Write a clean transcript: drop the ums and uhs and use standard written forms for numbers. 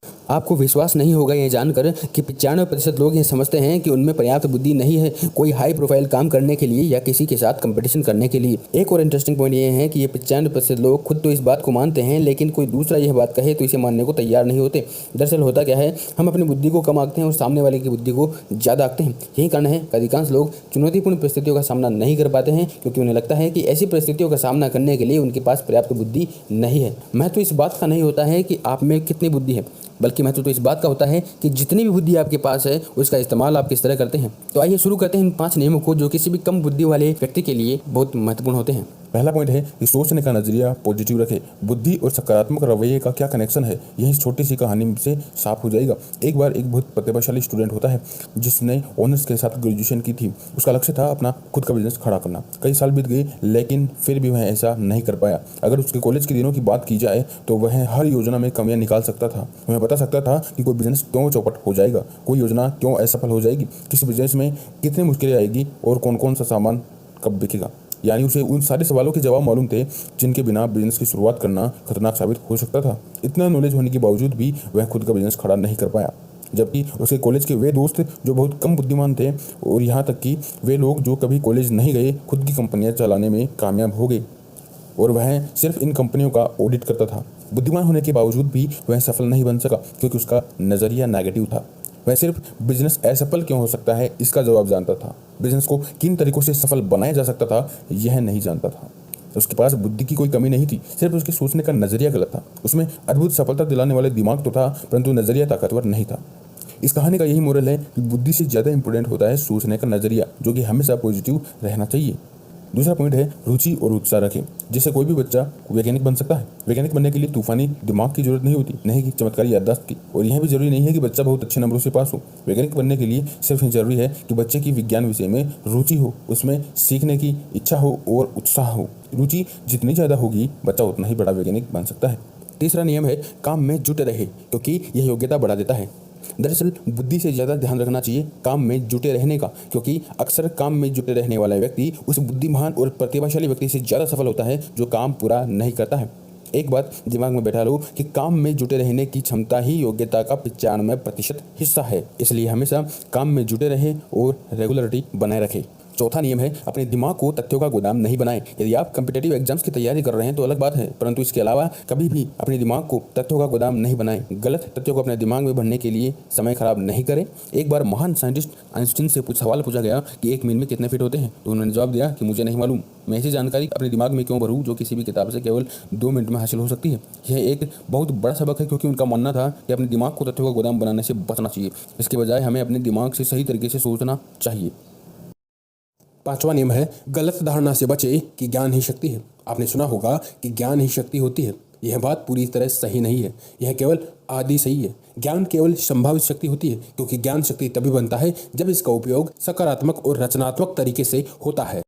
आपको विश्वास नहीं होगा यह जानकर कि 95% लोग ये समझते हैं कि उनमें पर्याप्त बुद्धि नहीं है कोई हाई प्रोफाइल काम करने के लिए या किसी के साथ कंपटीशन करने के लिए। एक और इंटरेस्टिंग पॉइंट ये है कि ये 95% लोग खुद तो इस बात को मानते हैं, लेकिन कोई दूसरा यह बात कहे तो इसे मानने को तैयार नहीं होते। दरअसल होता क्या है, हम अपनी बुद्धि को कम आंकते हैं और सामने वाले की बुद्धि को ज़्यादा आंकते हैं। यही कारण है कि अधिकांश लोग चुनौतीपूर्ण परिस्थितियों का सामना नहीं कर पाते हैं, क्योंकि उन्हें लगता है कि ऐसी परिस्थितियों का सामना करने के लिए उनके पास पर्याप्त बुद्धि नहीं है। महत्व इस बात का नहीं होता है कि आप में कितनी बुद्धि है, बल्कि महत्व तो इस बात का होता है कि जितनी भी बुद्धि आपके पास है उसका इस्तेमाल आप किस तरह करते हैं। तो आइए शुरू करते हैं इन 5 नियमों को, जो किसी भी कम बुद्धि वाले व्यक्ति के लिए बहुत महत्वपूर्ण होते हैं। पहला पॉइंट है कि सोचने का नजरिया पॉजिटिव रखें। बुद्धि और सकारात्मक रवैये का क्या कनेक्शन है, यही छोटी सी कहानी से साफ हो जाएगा। एक बार एक बहुत प्रतिभाशाली स्टूडेंट होता है जिसने ऑनर्स के साथ ग्रेजुएशन की थी। उसका लक्ष्य था अपना खुद का बिजनेस खड़ा करना। कई साल बीत गए, लेकिन फिर भी वह ऐसा नहीं कर पाया। अगर उसके कॉलेज के दिनों की बात की जाए तो वह हर योजना में कमियां निकाल सकता था। वह बता सकता था कि कोई बिजनेस क्यों चौपट हो जाएगा, कोई योजना क्यों असफल हो जाएगी, किसी बिजनेस में कितनी मुश्किलें आएगी और कौन कौन सा सामान कब बिकेगा। यानी उसे उन सारे सवालों के जवाब मालूम थे जिनके बिना बिजनेस की शुरुआत करना खतरनाक साबित हो सकता था। इतना नॉलेज होने के बावजूद भी वह खुद का बिजनेस खड़ा नहीं कर पाया, जबकि उसके कॉलेज के वे दोस्त जो बहुत कम बुद्धिमान थे और यहाँ तक कि वे लोग जो कभी कॉलेज नहीं गए खुद की कंपनियां चलाने में कामयाब हो गए, और वह सिर्फ इन कंपनियों का ऑडिट करता था। बुद्धिमान होने के बावजूद भी वह सफल नहीं बन सका, क्योंकि उसका नज़रिया नेगेटिव था। वह सिर्फ बिजनेस असफल क्यों हो सकता है इसका जवाब जानता था, बिजनेस को किन तरीकों से सफल बनाया जा सकता था यह नहीं जानता था। उसके पास बुद्धि की कोई कमी नहीं थी, सिर्फ उसके सोचने का नजरिया गलत था। उसमें अद्भुत सफलता दिलाने वाले दिमाग तो था, परंतु नजरिया ताकतवर नहीं था। इस कहानी का यही मोरल है कि बुद्धि से ज़्यादा इंपॉर्टेंट होता है सोचने का नजरिया, जो कि हमेशा पॉजिटिव रहना चाहिए। दूसरा पॉइंट है रुचि और उत्साह रखें। जिससे कोई भी बच्चा वैज्ञानिक बन सकता है। वैज्ञानिक बनने के लिए तूफानी दिमाग की जरूरत नहीं होती, नहीं कि चमत्कारी याददाश्त की। और यह भी जरूरी नहीं है कि बच्चा बहुत अच्छे नंबरों से पास हो। वैज्ञानिक बनने के लिए सिर्फ जरूरी है कि बच्चे की विज्ञान विषय में रुचि हो, उसमें सीखने की इच्छा हो और उत्साह हो। रुचि जितनी ज़्यादा होगी बच्चा उतना ही बड़ा वैज्ञानिक बन सकता है। तीसरा नियम है काम में जुटे रहे, क्योंकि यह योग्यता बढ़ा देता है। दरअसल बुद्धि से ज़्यादा ध्यान रखना चाहिए काम में जुटे रहने का, क्योंकि अक्सर काम में जुटे रहने वाला व्यक्ति उस बुद्धिमान और प्रतिभाशाली व्यक्ति से ज़्यादा सफल होता है जो काम पूरा नहीं करता है। एक बात दिमाग में बैठा लो कि काम में जुटे रहने की क्षमता ही योग्यता का 95% हिस्सा है। इसलिए हमेशा काम में जुटे रहे और रेगुलरिटी बनाए रखें। चौथा नियम है अपने दिमाग को तथ्यों का गोदाम नहीं बनाएं। यदि आप कॉम्पिटिटिव एग्जाम्स की तैयारी कर रहे हैं तो अलग बात है, परंतु इसके अलावा कभी भी अपने दिमाग को तथ्यों का गोदाम नहीं बनाएं। गलत तथ्यों को अपने दिमाग में भरने के लिए समय खराब नहीं करें। एक बार महान साइंटिस्ट आइंस्टीन से सवाल पूछा गया कि 1 मील में कितने फीट होते हैं, तो उन्होंने जवाब दिया कि मुझे नहीं मालूम। मैं ऐसी जानकारी अपने दिमाग में क्यों भरूं जो किसी भी किताब से केवल 2 मिनट में हासिल हो सकती है। यह एक बहुत बड़ा सबक है, क्योंकि उनका मानना था कि अपने दिमाग को तथ्यों का गोदाम बनाने से बचना चाहिए। इसके बजाय हमें अपने दिमाग से सही तरीके से सोचना चाहिए। पांचवा नियम है गलत धारणा से बचे कि ज्ञान ही शक्ति है। आपने सुना होगा कि ज्ञान ही शक्ति होती है। यह बात पूरी तरह सही नहीं है, यह केवल आधी सही है। ज्ञान केवल संभावित शक्ति होती है, क्योंकि ज्ञान शक्ति तभी बनता है जब इसका उपयोग सकारात्मक और रचनात्मक तरीके से होता है।